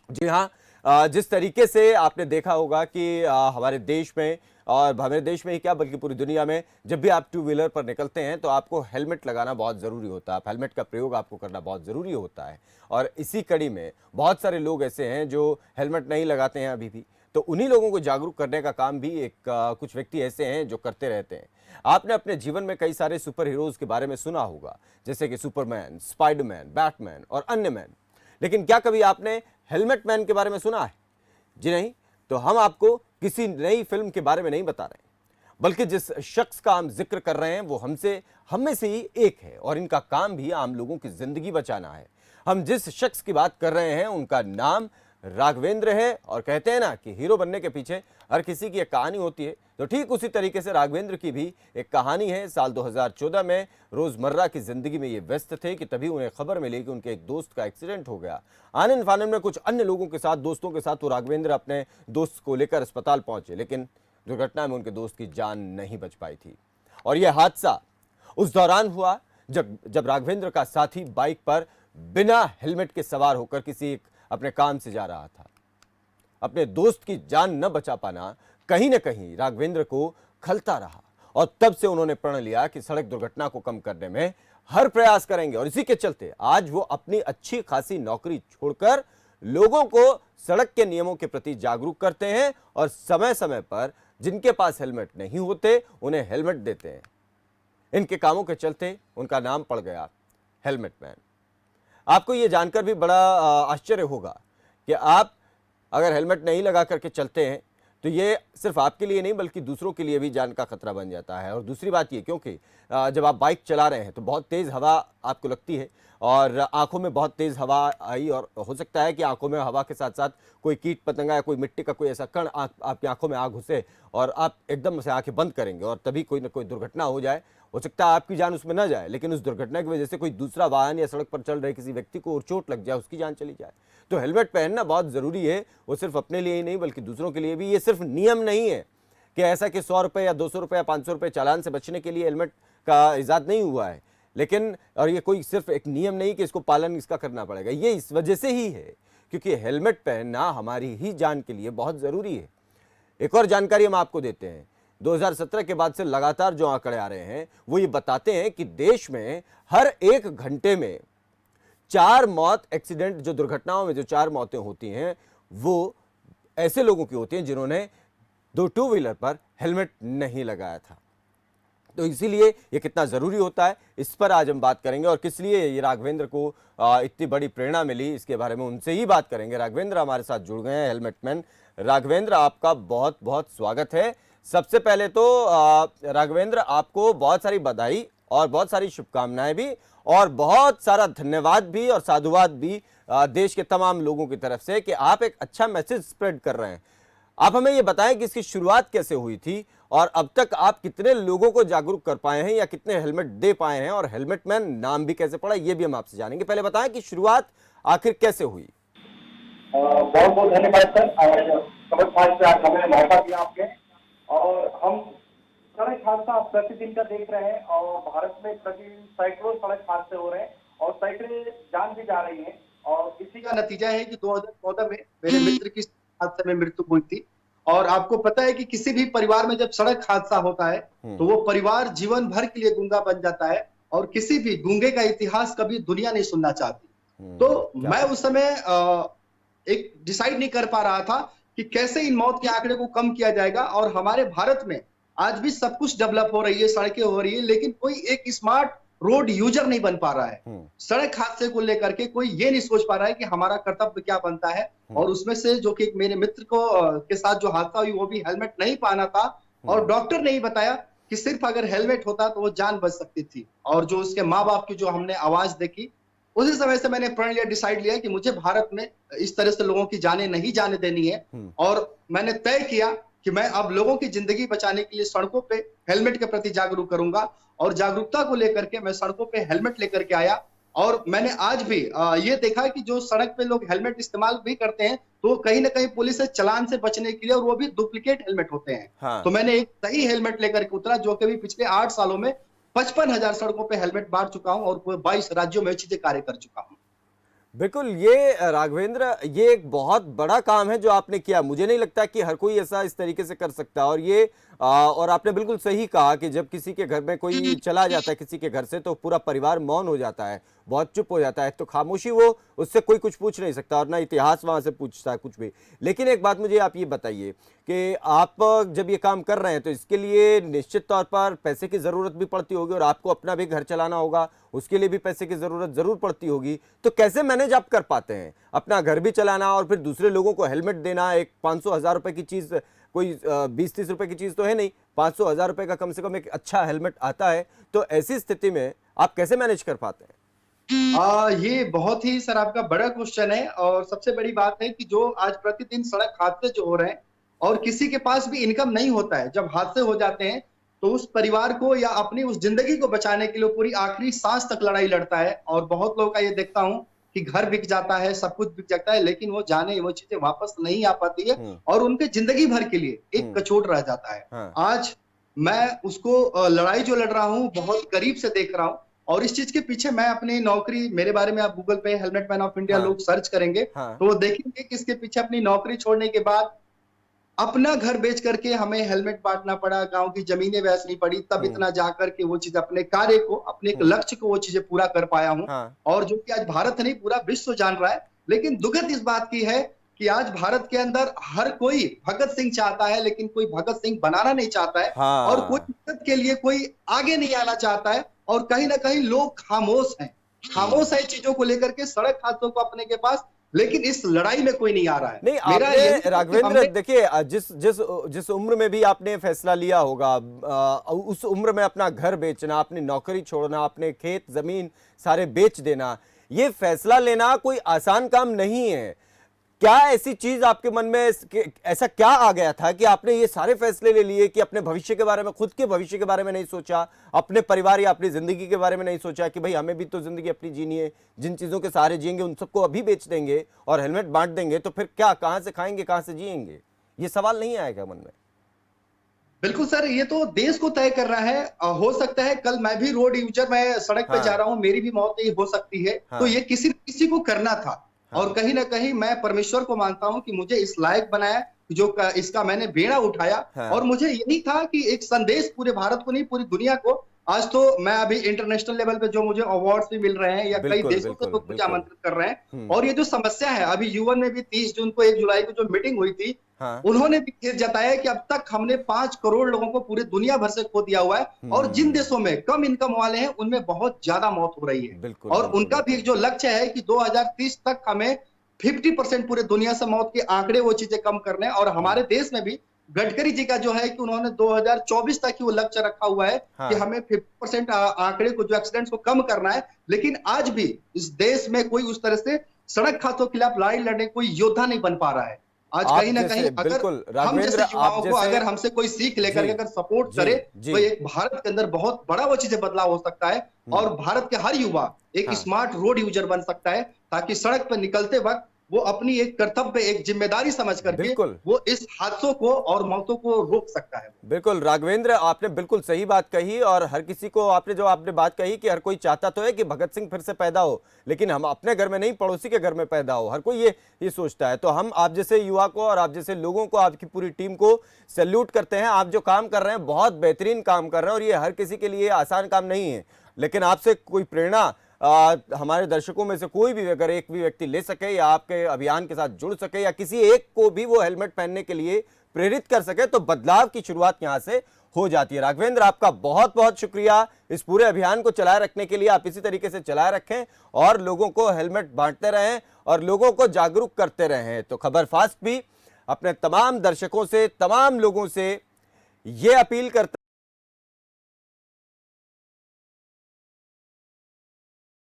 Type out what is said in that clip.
जी हाँ। जिस तरीके से आपने देखा होगा कि हमारे देश में और हमारे देश में ही क्या बल्कि पूरी दुनिया में जब भी आप टू व्हीलर पर निकलते हैं तो आपको हेलमेट लगाना बहुत ज़रूरी होता है। हेलमेट का प्रयोग आपको करना बहुत ज़रूरी होता है और इसी कड़ी में बहुत सारे लोग ऐसे हैं जो हेलमेट नहीं लगाते हैं अभी भी। तो उन्हीं लोगों को जागरूक करने का काम भी कुछ व्यक्ति ऐसे हैं जो करते रहते हैं। आपने अपने जीवन में कई सारे सुपर हीरोज़ के बारे में सुना होगा, जैसे कि सुपरमैन, स्पाइडरमैन, बैटमैन और अन्य मैन। लेकिन क्या कभी आपने हेलमेट मैन के बारे में सुना है? जी नहीं। तो हम आपको किसी नई फिल्म के बारे में नहीं बता रहे हैं, बल्कि जिस शख्स का हम जिक्र कर रहे हैं वो हम में से ही एक है और इनका काम भी आम लोगों की जिंदगी बचाना है। हम जिस शख्स की बात कर रहे हैं उनका नाम राघवेंद्र है और कहते हैं ना कि हीरो बनने के पीछे हर किसी की एक कहानी होती है। तो ठीक उसी तरीके से राघवेंद्र की भी एक कहानी है। साल 2014 में रोजमर्रा की जिंदगी में ये व्यस्त थे कि तभी उन्हें खबर मिली कि उनके एक दोस्त का एक्सीडेंट हो गया। आनन फानन में कुछ अन्य लोगों के साथ, दोस्तों के साथ, वो राघवेंद्र अपने दोस्त को लेकर अस्पताल पहुंचे, लेकिन दुर्घटना में उनके दोस्त की जान नहीं बच पाई थी। और यह हादसा उस दौरान हुआ जब जब राघवेंद्र का साथी बाइक पर बिना हेलमेट के सवार होकर किसी अपने काम से जा रहा था। अपने दोस्त की जान न बचा पाना कहीं न कहीं राघवेंद्र को खलता रहा और तब से उन्होंने प्रण लिया कि सड़क दुर्घटना को कम करने में हर प्रयास करेंगे। और इसी के चलते आज वो अपनी अच्छी खासी नौकरी छोड़कर लोगों को सड़क के नियमों के प्रति जागरूक करते हैं और समय समय पर जिनके पास हेलमेट नहीं होते उन्हें हेलमेट देते हैं। इनके कामों के चलते उनका नाम पड़ गया हेलमेट मैन। आपको यह जानकर भी बड़ा आश्चर्य होगा कि आप अगर हेलमेट नहीं लगा करके चलते हैं तो ये सिर्फ आपके लिए नहीं बल्कि दूसरों के लिए भी जान का खतरा बन जाता है। और दूसरी बात ये, क्योंकि जब आप बाइक चला रहे हैं तो बहुत तेज़ हवा आपको लगती है और आंखों में बहुत तेज़ हवा आई और हो सकता है कि आंखों में हवा के साथ साथ कोई कीट पतंगा या कोई मिट्टी का कोई ऐसा कण आपकी आंखों में आ घुसे और आप एकदम से आंखें बंद करेंगे और तभी कोई ना कोई दुर्घटना हो जाए। हो सकता है आपकी जान उसमें ना जाए, लेकिन उस दुर्घटना की वजह से कोई दूसरा वाहन या सड़क पर चल रहे किसी व्यक्ति को और चोट लग जाए, उसकी जान चली जाए। तो हेलमेट पहनना बहुत ज़रूरी है, वो सिर्फ अपने लिए ही नहीं बल्कि दूसरों के लिए भी। ये सिर्फ नियम नहीं है कि ऐसा कि 100 रुपये या 200 रुपये या 500 रुपये चालान से बचने के लिए हेलमेट का इजाद नहीं हुआ है, लेकिन और ये कोई सिर्फ एक नियम नहीं कि इसको पालन इसका करना पड़ेगा। ये इस वजह से ही है क्योंकि हेलमेट पहनना हमारी ही जान के लिए बहुत ज़रूरी है। एक और जानकारी हम आपको देते हैं। 2017 के बाद से लगातार जो आंकड़े आ रहे हैं वो ये बताते हैं कि देश में हर 1 घंटे में 4 मौत, एक्सीडेंट, जो दुर्घटनाओं में जो 4 मौतें होती हैं वो ऐसे लोगों की होती हैं जिन्होंने दो टू व्हीलर पर हेलमेट नहीं लगाया था। तो इसीलिए ये कितना ज़रूरी होता है इस पर आज हम बात करेंगे और किस लिए ये राघवेंद्र को इतनी बड़ी प्रेरणा मिली इसके बारे में उनसे ही बात करेंगे। राघवेंद्र हमारे साथ जुड़ गए हैं, हेलमेट मैन। राघवेंद्र, आपका बहुत बहुत स्वागत है। सबसे पहले तो राघवेंद्र, आपको बहुत सारी बधाई और बहुत सारी शुभकामनाएं भी और बहुत सारा धन्यवाद भी और साधुवाद भी देश के तमाम लोगों की तरफ से कि आप एक अच्छा मैसेज स्प्रेड कर रहे हैं। आप हमें ये बताएं कि इसकी शुरुआत कैसे हुई थी और अब तक आप कितने लोगों को जागरूक कर पाए हैं या कितने हेलमेट दे पाए हैं और हेलमेट मैन नाम भी कैसे पड़ा, ये भी हम आपसे जानेंगे। पहले बताएं कि शुरुआत आखिर कैसे हुई। बहुत बहुत धन्यवाद सर। और समझ पास से आज हमें मौका दिया आपने। और हम सड़क हादसा प्रतिदिन का देख रहे हैं और भारत में प्रतिदिन सैकड़ों सड़क हादसे हो रहे हैं और सैकड़े जान भी जा रही हैं। और इसी का नतीजा है कि 2014 में मेरे मित्र की हादसे में मृत्यु हुई थी। और आपको पता है कि किसी भी परिवार में जब सड़क हादसा होता है तो वो परिवार जीवन भर के लिए गूंगा बन जाता है और किसी भी गूंगे का इतिहास कभी दुनिया नहीं सुनना चाहती। तो मैं उस समय एक डिसाइड नहीं कर पा रहा था कि कैसे इन मौत के आंकड़े को कम किया जाएगा। और हमारे भारत में आज भी सब कुछ डेवलप हो रही है, सड़कें हो रही है, लेकिन कोई एक स्मार्ट रोड यूजर नहीं बन पा रहा है। सड़क हादसे को लेकर के कोई ये नहीं सोच पा रहा है कि हमारा कर्तव्य क्या बनता है। और उसमें से जो कि मेरे मित्र को के साथ जो हादसा हुई वो भी हेलमेट नहीं पहना था और डॉक्टर ने ही बताया कि सिर्फ अगर हेलमेट होता तो वो जान बच सकती थी। और जो उसके माँ बाप की जो हमने आवाज देखी, उसी समय से मैंने प्रण लिया, डिसाइड लिया कि मुझे भारत में इस तरह से लोगों की जानें नहीं जाने देनी है। और मैंने तय किया कि मैं अब लोगों की जिंदगी बचाने के लिए सड़कों पे हेलमेट के प्रति जागरूक करूंगा। और जागरूकता को लेकर के मैं सड़कों पे हेलमेट लेकर के आया। और मैंने आज भी ये देखा कि जो सड़क पे लोग हेलमेट इस्तेमाल भी करते हैं तो कहीं ना कहीं पुलिस से चालान से बचने के लिए, और वो भी डुप्लीकेट हेलमेट होते हैं। हाँ। तो मैंने एक सही हेलमेट लेकर के उतरा जो कि पिछले 8 सालों में 55,000 सड़कों पे हेलमेट बांट चुका हूं और 22 राज्यों में चीजें कार्य कर चुका हूं। बिल्कुल, ये राघवेंद्र, ये एक बहुत बड़ा काम है जो आपने किया। मुझे नहीं लगता कि हर कोई ऐसा इस तरीके से कर सकता है। और ये और आपने बिल्कुल सही कहा कि जब किसी के घर में कोई चला जाता है किसी के घर से, तो पूरा परिवार मौन हो जाता है, बहुत चुप हो जाता है। तो खामोशी, वो उससे कोई कुछ पूछ नहीं सकता और ना इतिहास वहाँ से पूछता है कुछ भी। लेकिन एक बात मुझे आप ये बताइए कि आप जब ये काम कर रहे हैं तो इसके लिए निश्चित तौर पर पैसे की ज़रूरत भी पड़ती होगी और आपको अपना भी घर चलाना होगा, उसके लिए भी पैसे की ज़रूरत ज़रूर पड़ती होगी। तो कैसे मैनेज आप कर पाते हैं अपना घर भी चलाना और फिर दूसरे लोगों को हेलमेट देना? एक 500-1000 रुपए की चीज़, कोई 20-30 रुपए की चीज़ तो है नहीं, 500-1000 रुपए का कम से कम एक अच्छा हेलमेट आता है। तो ऐसी स्थिति में आप कैसे मैनेज कर पाते हैं? ये बहुत ही सर आपका बड़ा क्वेश्चन है और सबसे बड़ी बात है कि जो आज प्रतिदिन सड़क हादसे जो हो रहे हैं और किसी के पास भी इनकम नहीं होता है, जब हादसे हो जाते हैं तो उस परिवार को या अपनी उस जिंदगी को बचाने के लिए पूरी आखिरी सांस तक लड़ाई लड़ता है। और बहुत लोगों का ये देखता हूं कि घर बिक जाता है, सब कुछ बिक जाता है, लेकिन वो जाने वो चीजें वापस नहीं आ पाती है हम्म। और उनके जिंदगी भर के लिए एक हम्म। कचोट रह जाता है। हाँ। आज मैं उसको लड़ाई जो लड़ रहा हूँ बहुत करीब से देख रहा हूँ और इस चीज के पीछे मैं अपनी नौकरी, मेरे बारे में आप गूगल पे हेलमेट मैन ऑफ इंडिया हाँ। लोग सर्च करेंगे हाँ। तो वो देखेंगे कि इसके पीछे अपनी नौकरी छोड़ने के बाद अपना घर बेच करके हमें हेलमेट बांटना पड़ा, गांव की जमीनें बेचनी पड़ी, तब हम्म। इतना जाकर के वो चीज अपने कार्य को, अपने एक हम्म। लक्ष्य को वो चीजें पूरा कर पाया हूं। हाँ। और जो कि आज भारत नहीं पूरा विश्व जान रहा है। लेकिन दुखद इस बात की है कि आज भारत के अंदर हर कोई भगत सिंह चाहता है, लेकिन कोई भगत सिंह बनाना नहीं चाहता है और कोई हाँ। मदद के लिए कोई आगे नहीं आना चाहता है और कहीं ना कहीं लोग खामोश हैं, हम्म। खामोश है चीजों को लेकर के, सड़क हादसों को अपने के पास, लेकिन इस लड़ाई में कोई नहीं आ रहा है। नहीं, मेरा आपने यही है कि राघवेंद्र हमने देखिए, जिस जिस जिस उम्र में भी आपने फैसला लिया होगा, उस उम्र में अपना घर बेचना, अपनी नौकरी छोड़ना, अपने खेत जमीन सारे बेच देना, ये फैसला लेना कोई आसान काम नहीं है। क्या ऐसी चीज आपके मन में, ऐसा क्या आ गया था कि आपने ये सारे फैसले ले लिए कि अपने भविष्य के बारे में, खुद के भविष्य के बारे में नहीं सोचा, अपने परिवार या अपनी जिंदगी के बारे में नहीं सोचा कि भाई हमें भी तो जिंदगी अपनी जीनी है, जिन चीजों के सहारे जिएंगे उन सबको अभी बेच देंगे और हेलमेट बांट देंगे तो फिर क्या, कहां से खाएंगे, कहां से जिएंगे? ये सवाल नहीं आएगा मन में? बिल्कुल सर, ये तो देश को तय कर रहा है। हो सकता है कल मैं भी रोड यूजर, मैं सड़क पे जा हाँ। रहा हूँ, मेरी भी मौत ही हो सकती है। तो हाँ। ये किसी न किसी को करना था हाँ। और कहीं ना कहीं मैं परमेश्वर को मानता हूँ कि मुझे इस लायक बनाया, जो इसका मैंने बेड़ा उठाया। हाँ। और मुझे यही था कि एक संदेश पूरे भारत को नहीं पूरी दुनिया को, आज तो मैं अभी इंटरनेशनल लेवल पे जो मुझे अवार्ड्स भी मिल रहे हैं या कई बिल्कुल देशों से बिल्कुल लोग मुझे बिल्कुल। आमंत्रित कर रहे हैं। हम्म। और ये जो समस्या है अभी यूएन में भी 30 जून को 1 जुलाई को जो मीटिंग हुई थी, हाँ। उन्होंने भी खेद जताया कि अब तक हमने 5 करोड़ लोगों को पूरे दुनिया भर से खो दिया हुआ है और जिन हम्म। देशों में कम इनकम वाले हैं उनमें बहुत ज्यादा मौत हो रही है। बिल्कुल और बिल्कुल उनका भी बिल्कुल। एक जो लक्ष्य है कि 2030 तक हमें 50% पूरे दुनिया से मौत के आंकड़े वो चीजें कम करने हैं। और हम्म। हमारे देश में भी गडकरी जी का जो है कि उन्होंने 2024 तक ही वो लक्ष्य रखा हुआ है कि हाँ। हमें 50% आंकड़े को, जो एक्सीडेंट्स को कम करना है। लेकिन आज भी इस देश में कोई उस तरह से सड़क हादसों के खिलाफ लड़ाई लड़ने कोई योद्धा नहीं बन पा रहा है। आज आप कहीं ना कहीं जैसे, अगर बिल्कुल हम राघवेंद्र, जैसे आप युवाओं को, जैसे, अगर हमसे कोई सीख लेकर जी के अगर सपोर्ट जी करे जी। तो एक भारत के अंदर बहुत बड़ा वो चीजें बदलाव हो सकता है हम्म। और भारत के हर युवा एक हाँ। स्मार्ट रोड यूजर बन सकता है, ताकि सड़क पर निकलते वक्त वो अपनी एक कर्तव्य, एक जिम्मेदारी समझ करके बिल्कुल वो इस हादसों को और मौतों को रोक सकता है। बिल्कुल राघवेंद्र, आपने बिल्कुल सही बात कही। और हर किसी को आपने जो आपने बात कही कि हर कोई चाहता तो है कि भगत सिंह फिर से पैदा हो, लेकिन हम अपने घर में नहीं, पड़ोसी के घर में पैदा हो, हर कोई ये सोचता है। तो हम आप जैसे युवा को और आप जैसे लोगों को, आपकी पूरी टीम को सैल्यूट करते हैं। आप जो काम कर रहे हैं बहुत बेहतरीन काम कर रहे हैं और ये हर किसी के लिए आसान काम नहीं है। लेकिन आपसे कोई प्रेरणा हमारे दर्शकों में से कोई भी अगर एक भी व्यक्ति ले सके या आपके अभियान के साथ जुड़ सके या किसी एक को भी वो हेलमेट पहनने के लिए प्रेरित कर सके, तो बदलाव की शुरुआत यहां से हो जाती है। राघवेंद्र, आपका बहुत बहुत शुक्रिया इस पूरे अभियान को चलाए रखने के लिए। आप इसी तरीके से चलाए रखें और लोगों को हेलमेट बांटते रहें और लोगों को जागरूक करते रहें। तो खबर फास्ट भी अपने तमाम दर्शकों से, तमाम लोगों से ये अपील करता